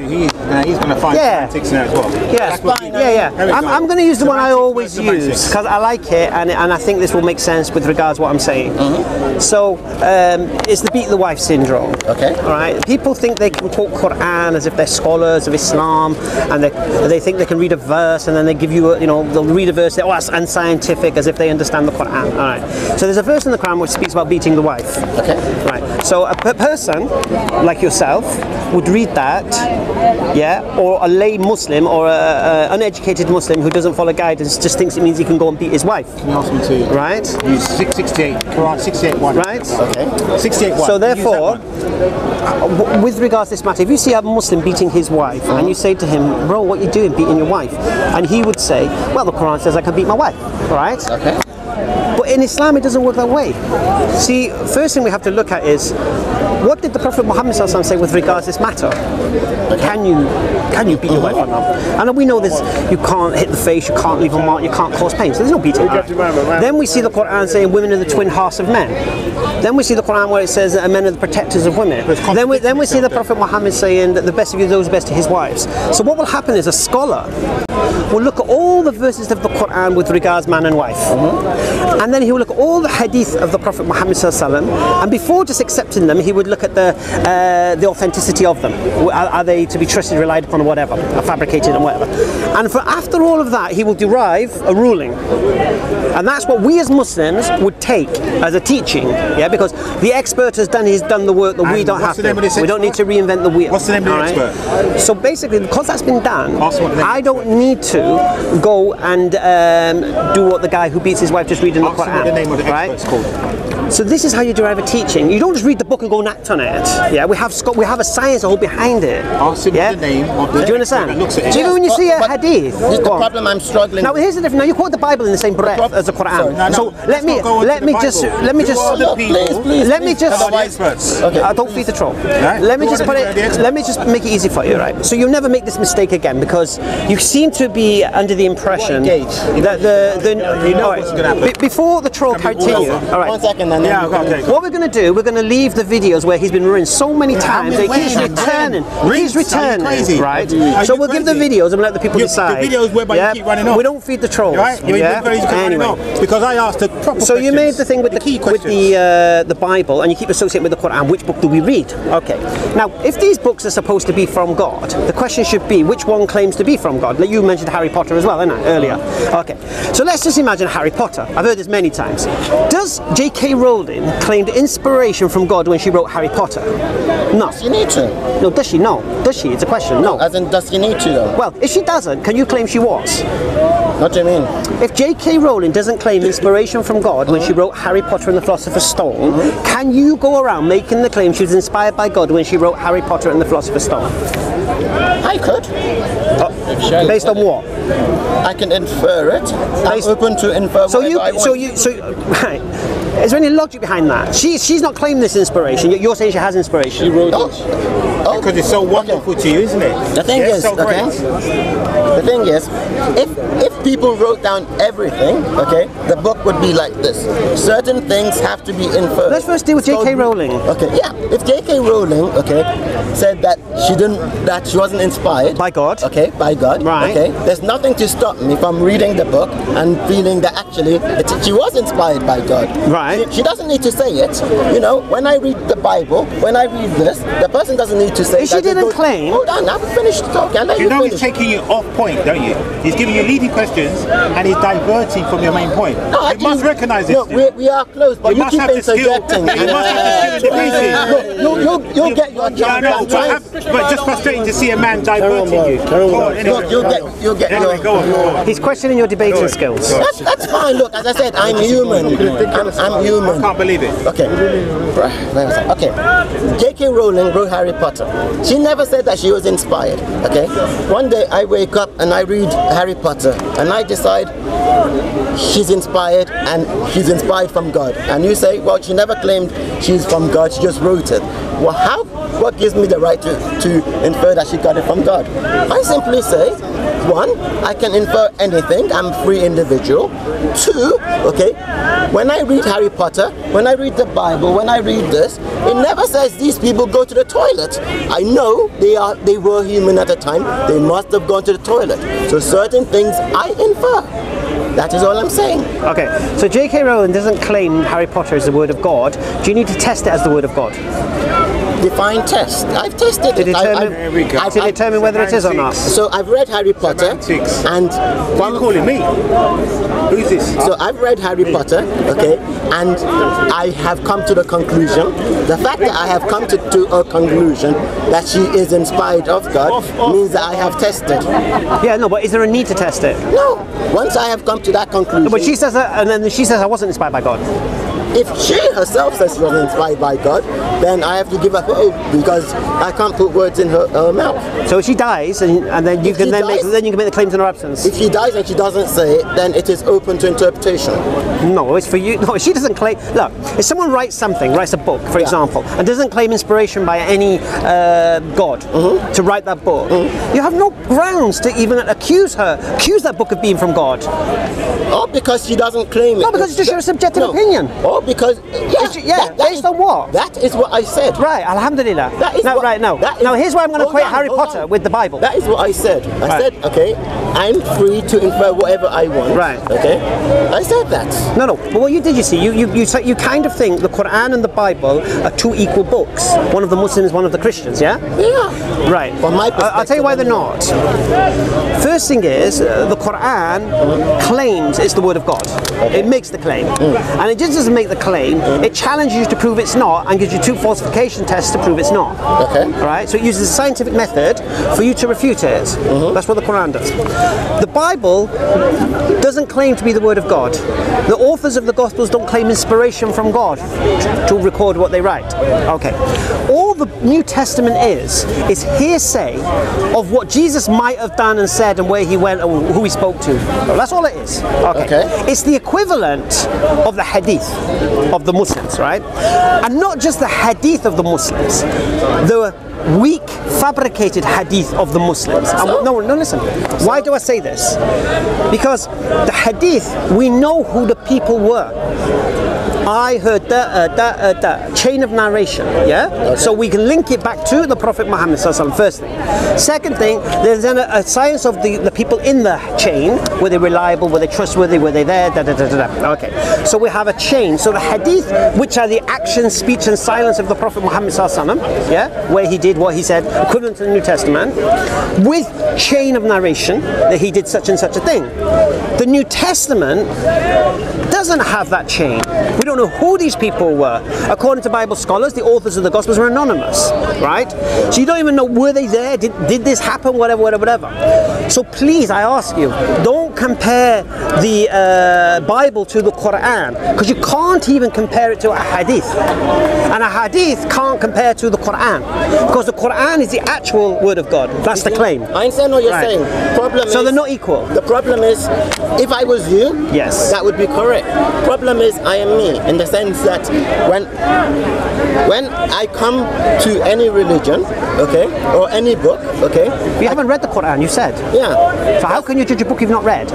He's going to find semantics now as well. Yeah, I'm going to use the one I always use because I like it, and I think this will make sense with regards to what I'm saying. So it's the beat the wife syndrome. Okay. All right. People think they can quote Quran as if they're scholars of Islam, and they think they can read a verse, and then they give you they'll read a verse that's unscientific as if they understand the Quran. All right. So there's a verse in the Quran which speaks about beating the wife. Okay. Right. So a person like yourself would read that. Yeah, or a lay Muslim or an uneducated Muslim who doesn't follow guidance just thinks it means he can go and beat his wife. Can you ask me to Right? use 668, Quran 68.1. Right? Okay. 68.1. So therefore, with regards to this matter, if you see a Muslim beating his wife and you say to him, bro, what are you doing beating your wife? And he would say, well, the Quran says I can beat my wife. Right? Okay. But in Islam, it doesn't work that way. See, first thing we have to look at is, what did the Prophet Muhammad say with regards to this matter? Can you beat your wife or not? And we know this, you can't hit the face, you can't leave a mark, you can't cause pain. So there's no beating. Then we see the Quran saying women are the twin halves of men. Then we see the Quran where it says that men are the protectors of women. Then we see the Prophet Muhammad saying that the best of you, those best to his wives. So what will happen is a scholar will look at all the verses of the Quran with regards man and wife. And then he will look at all the hadith of the Prophet Muhammad sallallahu alaihi wasallam, and before just accepting them, he would look at the authenticity of them. Are they to be trusted, relied upon, or whatever, or fabricated and whatever. And after all of that, he will derive a ruling. And that's what we as Muslims would take as a teaching, yeah, because the expert has done the work that we don't have to. We don't need to reinvent the wheel. What's the name of the expert? So basically, because that's been done, I don't need to go and do what the guy who beats his wife just reading the Quran. What the name of the expert's called. So this is how you derive a teaching. You don't just read the book and go and act on it. Yeah, we have a science all behind it. Ask him the name of the. Do you understand? That looks at it. So even when you see a hadith, This is the problem I'm struggling now with. here's the difference. Now you quote the Bible in the same breath as the Quran. No, let me just Who are the experts? Okay. don't feed the troll. Right. Let me Who just are put the it. experts? Let me just make it easy for you, right? So you'll never make this mistake again, because you seem to be under the impression that You know what's gonna happen. before the troll continue. All right. 1 second, and then Yeah, okay. What we're going to do, we're going to leave the videos where he's been ruined so many times that he keeps returning. He keeps returning, crazy? right? Are So you we'll give the crazy? videos and let the people The decide. videos whereby you keep running off. We don't feed the trolls. Right? Anyway. Because I asked the proper So you made questions, the thing with the key with questions. the Bible, and you keep associating with the Quran. Which book do we read? Okay. Now, if these books are supposed to be from God, the question should be which one claims to be from God. Like you mentioned Harry Potter as well, didn't I, earlier? Okay. So let's just imagine Harry Potter. I've heard this many times. Does J.K. Rowling claim inspiration from God when she wrote Harry Potter? No. you need to. No. Does she? No. Does she? It's a question. No. As in, does you need to though? Well, if she doesn't, can you claim she was? What do you mean? If J.K. Rowling doesn't claim inspiration from God when she wrote Harry Potter and the Philosopher's Stone, can you go around making the claim she was inspired by God when she wrote Harry Potter and the Philosopher's Stone? I could. Based on what? I can infer it. I'm open to infer whatever I want. Right. Is there any logic behind that? She's not claiming this inspiration. You're saying she has inspiration. She wrote Oh, because it's so wonderful to you, isn't it? The thing is, so great. the thing is, if people wrote down everything, okay, the book would be like this. Certain things have to be inferred. Let's first deal with J.K. Rowling. Okay, yeah. If J.K. Rowling, okay, said that she wasn't inspired By God. Okay, by God. Right. Okay. There's nothing to stop me from reading the book and feeling that actually she was inspired by God. Right. She doesn't need to say it. You know, when I read the Bible, when I read this, the person doesn't need to say If she didn't claim. Hold on, I've finished talking. I'll let You know finish. he's taking you off point, don't you? He's giving you leading questions and he's diverting from your main point. No, you must recognise this. No, we are close, but you must keep have the skill. interjecting. You must have the skill in debating. You'll get your Yeah, I know, chance. but just frustrating to see a man diverting you. Go on, anyway. You'll get Anyway, your. go on. He's questioning your debating skills. That's fine. Look, as I said, I'm human. I'm human. I can't believe it. Okay. Where was I? Okay. J.K. Rowling wrote Harry Potter. She never said that she was inspired. Okay. One day I wake up and I read Harry Potter and I decide she's inspired and she's inspired from God. And you say, well, she never claimed she's from God. She just wrote it. Well, how? What gives me the right to infer that she got it from God? I simply say, one, I can infer anything. I'm a free individual. Two, okay, when I read Harry Potter, when I read the Bible, when I read this, it never says these people go to the toilet. I know they were human at the time. They must have gone to the toilet. So certain things I infer. That is all I'm saying. Okay, so J.K. Rowling doesn't claim Harry Potter is the word of God. Do you need to test it as the word of God? Define test. I've tested To it. determine whether it is or not. So I've read Harry Potter, Semantics. and Why are you calling me? Who's this? so I've read Harry Potter, okay, and I have come to the conclusion. The fact that I have come to a conclusion that she is inspired of God means that I have tested. Yeah, no, but is there a need to test it? No. Once I have come to that conclusion, But she says that, and then she says I wasn't inspired by God. if she herself says she was inspired by God, then I have to give up hope because I can't put words in her mouth. So if she dies, and then you If can she then dies- make the claims in her absence. If she dies and she doesn't say it, then it is open to interpretation. No, it's for you. No, she doesn't claim. Look, if someone writes a book, for example, and doesn't claim inspiration by any God to write that book, you have no grounds to even accuse that book of being from God. Or because she doesn't claim it. No, because it's just your subjective No. opinion. Or No, because based on what? That is what I said. Right, alhamdulillah. That is now, now here's why I'm going to equate Harry Potter with the Bible. That is what I said. I said, okay, I'm free to infer whatever I want. Right. Okay. I said that. No. But what you did, you see, you kind of think the Quran and the Bible are two equal books. One of the Muslims, one of the Christians. Yeah. Yeah. Right. From my perspective, I'll tell you why they're not. First thing is, the Quran claims it's the word of God. It makes the claim. And it just doesn't make the claim, it challenges you to prove it's not and gives you two falsification tests to prove it's not. Okay. Right? So it uses a scientific method for you to refute it. That's what the Quran does. The Bible doesn't claim to be the word of God. The authors of the Gospels don't claim inspiration from God to record what they write. Okay. All the New Testament is hearsay of what Jesus might have done and said and where he went and who he spoke to. That's all it is. Okay. It's the equivalent of the hadith of the Muslims, right? And not just the hadith of the Muslims, the weak, fabricated hadith of the Muslims. No, listen. Why do I say this? Because the hadith, we know who the people were. I heard the chain of narration, yeah? Okay. So we can link it back to the Prophet Muhammad first thing. Second thing, there's a science of the people in the chain. Were they reliable? Were they trustworthy? Were they there? Okay. So we have a chain. So the hadith, which are the action, speech and silence of the Prophet Muhammad yeah? Where he did what he said, equivalent to the New Testament, with chain of narration, that he did such and such a thing. The New Testament doesn't have that chain. We don't know who these people were. According to Bible scholars, the authors of the Gospels were anonymous, right? So you don't even know, were they there? Did this happen? Whatever. So please, I ask you, don't compare the Bible to the Quran, because you can't even compare it to a hadith. And a hadith can't compare to the Quran, because the Quran is the actual word of God. That's the claim. I understand what you're saying. So they're not equal. The problem is, if I was you, yes, that would be correct. Problem is, I am me, in the sense that when I come to any religion, okay, or any book, okay. You haven't read the Quran, you said. Yeah. So how can you judge a book you've not read?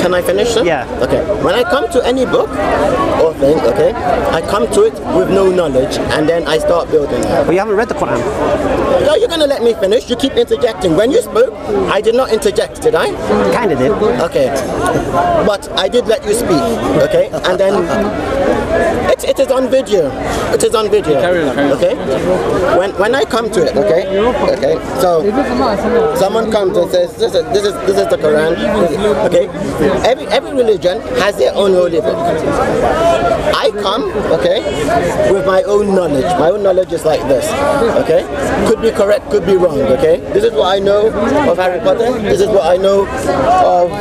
Can I finish, sir? Yeah. Okay. When I come to any book or thing, okay, I come to it with no knowledge, and then I start building. But you haven't read the Quran. No, you're gonna let me finish. You keep interjecting. When you spoke, I did not interject, did I? Kinda did. Okay. But I did let you speak, okay? And then it is on video. It is on video. Okay? When I come to it, okay? Okay. So someone comes and says, this is the Quran. Okay? Every religion has their own holy book. I come, okay, with my own knowledge. My own knowledge is like this. Okay? Could be correct, could be wrong, okay? This is what I know of Harry Potter. This is what I know of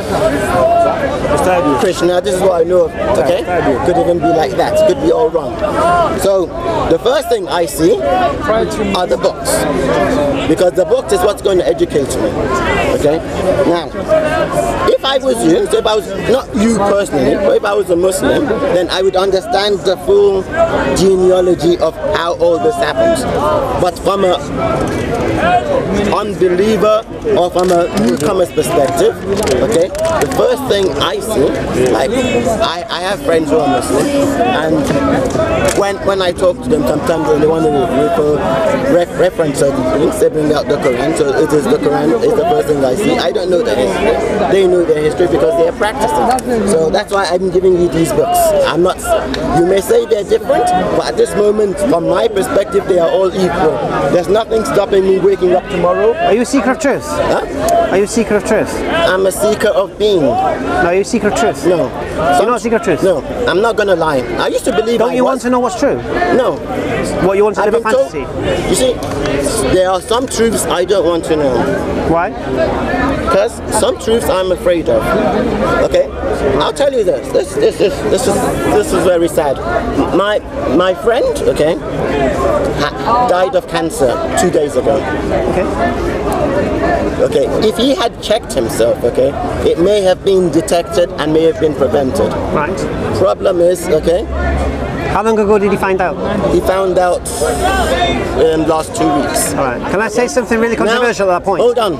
Krishna. This is what I know of, okay? Could even be like that. Could be all wrong. So the first thing I see are the books, because the book is what's going to educate me. Okay. Now, if I was you, so if I was not you personally, but if I was a Muslim, then I would understand the full genealogy of how all this happens. But from a unbeliever or from a newcomer's perspective, okay, the first thing I see, like I have friends who are Muslim, and when I talk to them, sometimes they want to reference certain things, they bring out the Quran. So it is the Quran is the first thing I see. I don't know their history. They know their history because they are practicing. So that's why I'm giving you these books. I'm not. You may say they're different, but at this moment, from my perspective, they are all equal. There's nothing stopping me waking up tomorrow. Are you a seeker of truth? Huh? Are you a seeker of truth? I'm a seeker of being. No, are you a seeker of truth? No. You're not a seeker of truth? No, I'm not gonna lie. I used to believe. Don't you want to know what's true? No. What, you want to live a fantasy? You see, there are some truths I don't want to know. Why? Because some truths I'm afraid of. Okay? I'll tell you this. This is very sad. My friend, okay, died of cancer 2 days ago. Okay, if he had checked himself, okay, it may have been detected and may have been prevented. Right. Problem is, okay, How long ago did he find out? He found out last 2 weeks. All right. Can I say something really controversial at that point? Hold on,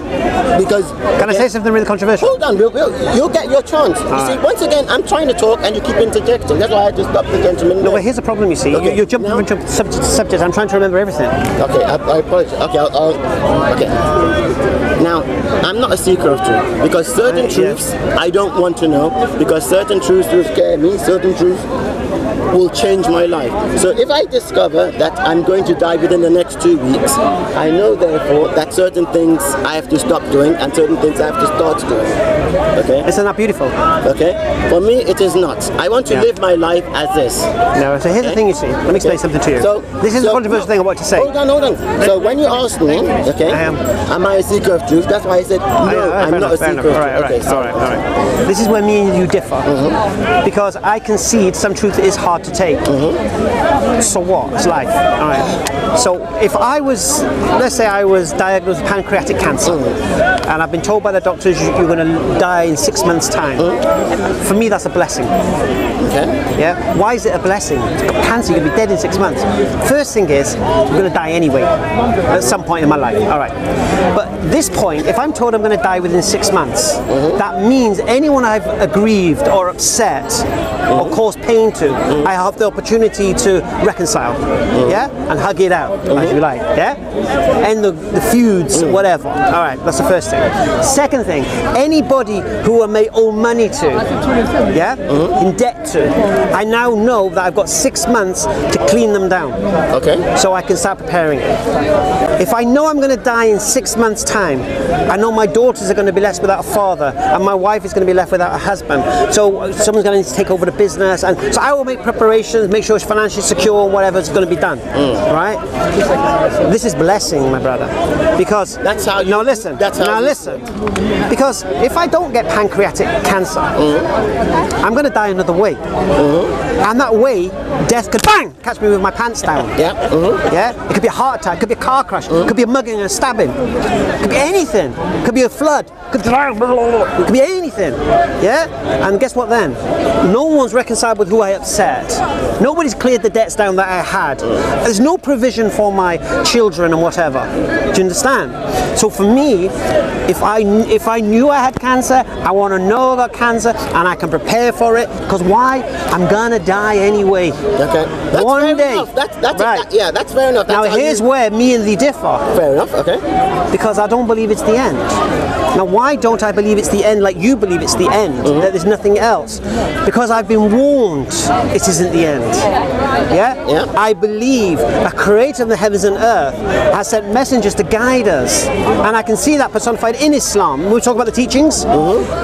because Can I say something really controversial? hold on, you'll get your chance. You see, once again, I'm trying to talk and you keep interjecting. That's why I just stopped the gentleman. No, but here's the problem. You see, Okay. you're jumping from subject to subject. I'm trying to remember everything. Okay, I apologize. Okay, okay. Now, I'm not a seeker of truth because certain truths I don't want to know, because certain truths will scare me. Certain truths will change my life. So if I discover that I'm going to die within the next 2 weeks, I know therefore that certain things I have to stop doing and certain things I have to start doing. Okay? Isn't that beautiful? Okay? For me, it is not. I want to live my life as this. No, so here's the thing, you see. Let me explain something to you. This is the controversial thing I want to say. Hold on. So when you asked me, okay, am I a seeker of truth? That's why I said, no, I'm not a seeker of truth. All right. This is where me and you differ. Because I concede some truth is hard to take. So what? It's life. All right. So if I was, let's say I was diagnosed with pancreatic cancer, and I've been told by the doctors you're going to die in 6 months' time. For me, that's a blessing. Okay. Yeah. Why is it a blessing? You've got cancer, you're going to be dead in 6 months. First thing is, you're going to die anyway at some point in my life. All right. But this point, if I'm told I'm going to die within 6 months, that means anyone I've aggrieved or upset or caused pain to, I have the opportunity to reconcile, yeah, and hug it out, as you like, yeah, end the feuds, whatever. All right, that's the first thing. Second thing, anybody who I may owe money to, yeah, in debt to, I now know that I've got 6 months to clean them down. Okay. So I can start preparing it. If I know I'm going to die in 6 months' time, I know my daughters are going to be left without a father, and my wife is going to be left without a husband. So someone's going to take over the business, and so I will make preparations, make sure it's financially secure, whatever's going to be done. Right? This is blessing, my brother, because that's how. Listen. That's how. Now listen, because if I don't get pancreatic cancer, I'm going to die another way, and that way, death could catch me with my pants down. Yeah. It could be a heart attack, it could be a car crash, it could be a mugging and a stabbing, it could be anything. It could be a flood. It could be anything. Yeah. And guess what then? No one's reconciled with who I upset. Nobody's cleared the debts down that I had. There's no provision for my children and whatever. Do you understand? So for me, if I knew I had cancer, I want to know I got cancer and I can prepare for it. Because why? I'm gonna die anyway. Okay. That's One day. Enough. That's right. Yeah, that's fair enough. That's now here's where me and thee differ. Fair enough. Okay. Because I don't believe it's the end. Now why don't I believe it's the end like you believe it's the end? That there's nothing else. Because I've been warned it isn't the end. Yeah? I believe a creator of the heavens and earth has sent messengers to guide us. And I can see that personified in Islam. When we talk about the teachings,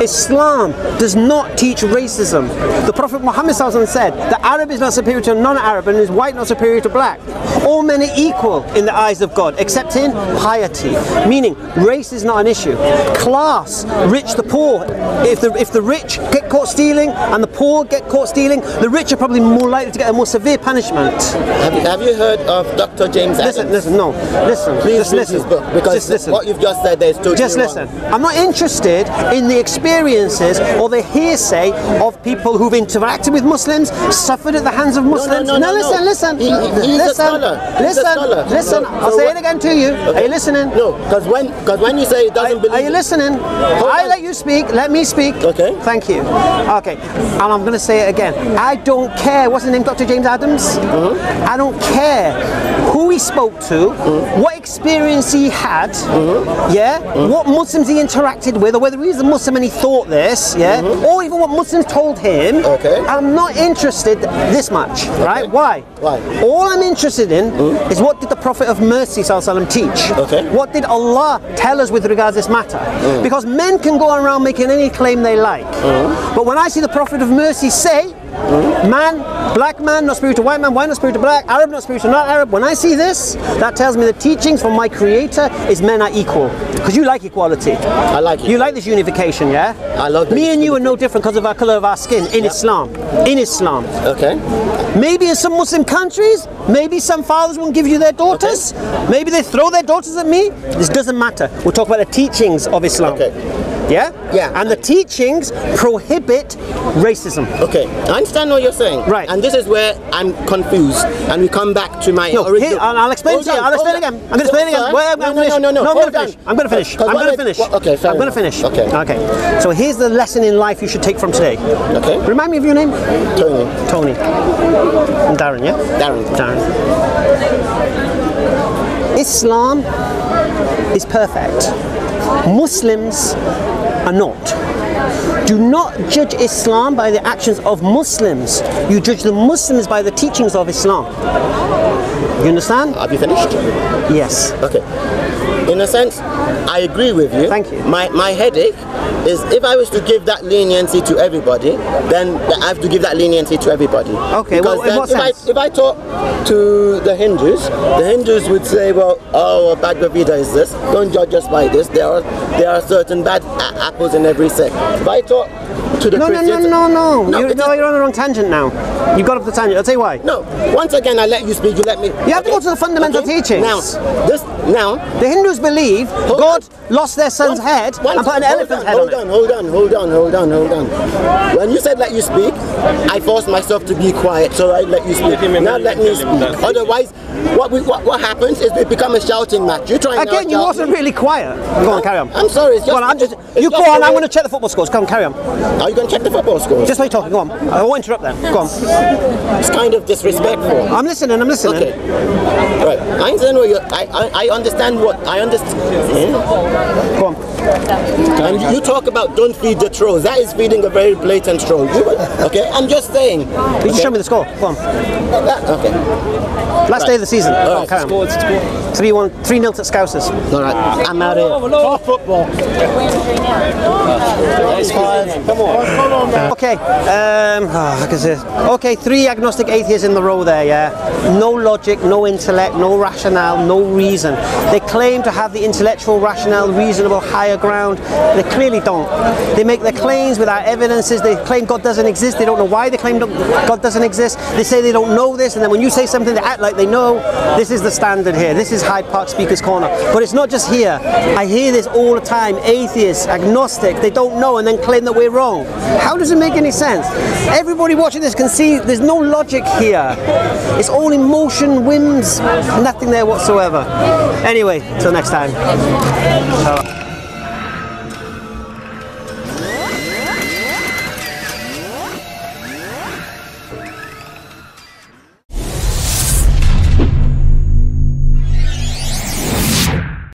Islam does not teach racism. The Prophet Muhammad said the Arab is not superior to a non-Arab and is white not superior to black. All men are equal in the eyes of God, except in piety. Meaning, race is not an issue. Class, rich, the poor. If the rich get caught stealing and the poor get caught stealing, the rich are probably more likely to get a more severe punishment. Have you heard of Dr. James Adams? Listen, Please read his book, because what you've just said there is totally just listen. wrong. I'm not interested in the experiences or the hearsay of people who've interacted with Muslims, suffered at the hands of Muslims. Listen. He's a scholar. Listen. I'll say it again to you. Okay. Are you listening? No, because when you say he doesn't believe. Are you listening? I let you speak. Let me speak. Okay. Thank you. Okay. And I'm going to say it again. I don't care. What's his name? Dr. James Adams? I don't care who he spoke to, what experience he had, what Muslims he interacted with, or whether he's a Muslim and he thought this, or even what Muslims told him. I'm not interested this much, right? Why? All I'm interested in is what did the Prophet of Mercy teach? What did Allah tell us with regards to this matter? Because men can go around making any claim they like, but when I see the Prophet of Mercy say, black man not superior to white man, white not superior to black, Arab not superior to not Arab, when I see this, that tells me the teachings from my creator is men are equal. Because you like equality. I like it. You like this unification, yeah? I love it. Me and you are no different because of our colour of our skin in Islam. In Islam. Okay. Maybe in some Muslim countries, maybe some fathers won't give you their daughters. Maybe they throw their daughters at me. This doesn't matter. We'll talk about the teachings of Islam. Yeah? Yeah. And the teachings prohibit racism. Okay, I understand what you're saying. Right. And this is where I'm confused, and we come back to my No, original. I'll explain to you. I'll explain again. I'm going to explain again. Well, No, I'm going to finish. I'm going to finish. I'm going to finish. Okay, fair I'm going to enough. finish. Okay. Okay. So here's the lesson in life you should take from today. Okay. Remind me of your name? Tony. Tony. And Darren, yeah? Darren. Islam is perfect. Muslims are not. Do not judge Islam by the actions of Muslims. You judge the Muslims by the teachings of Islam. You understand? Have you finished? Yes. Okay. In a sense, I agree with you. Thank you. My headache is if I was to give that leniency to everybody, then I have to give that leniency to everybody. Okay, because well, in what sense? if I talk to the Hindus would say, well, oh, Bhagavad Gita is this. Don't judge us by this. There are certain bad apples in every sect. If I talk to the Christians... No. You're on the wrong tangent now. You got off the tangent. I'll tell you why. No. Once again, I let you speak. You let me... You have to go to the fundamental teachings. Now... The Hindus believe God lost their son's head and put an elephant's head on it. Hold on. When you said let you speak, I forced myself to be quiet, so I let you speak. Now let me speak. Otherwise, what happens is we become a shouting match. You're trying Again, you wasn't really quiet. Go on, carry on. I'm sorry. It's just, you go on. I'm going to check the football scores. Come on, carry on. Are you going to check the football scores? Just wait talking. Go on. I won't interrupt them. Go on. It's kind of disrespectful. I'm listening. Okay. Right. I understand what you're... I understand what... I understand... Go on. And you talk about don't feed the trolls. That is feeding a very blatant troll. Okay? I'm just saying. You just show me the score. Go on. Okay. Last day of the season. Go on, carry on. 3-1, 3-0 to Scousers. All right. I'm out of here. Half football. It's 5. Come on. Okay. Okay, 3 agnostic atheists in the row there, yeah? No logic, no intellect, no rationale, no reason. They claim to have the intellectual, rationale, reasonable, higher ground. They clearly don't. They make their claims without evidences. They claim God doesn't exist. They don't know why they claim God doesn't exist. They say they don't know this, and then when you say something, they act like they know. This is the standard here. This is Hyde Park Speaker's Corner. But it's not just here. I hear this all the time. Atheists, agnostic, they don't know and then claim that we're wrong. How does it make any sense? Everybody watching this can see there's no logic here. It's all emotion, whims, nothing there whatsoever. Anyway, till next time.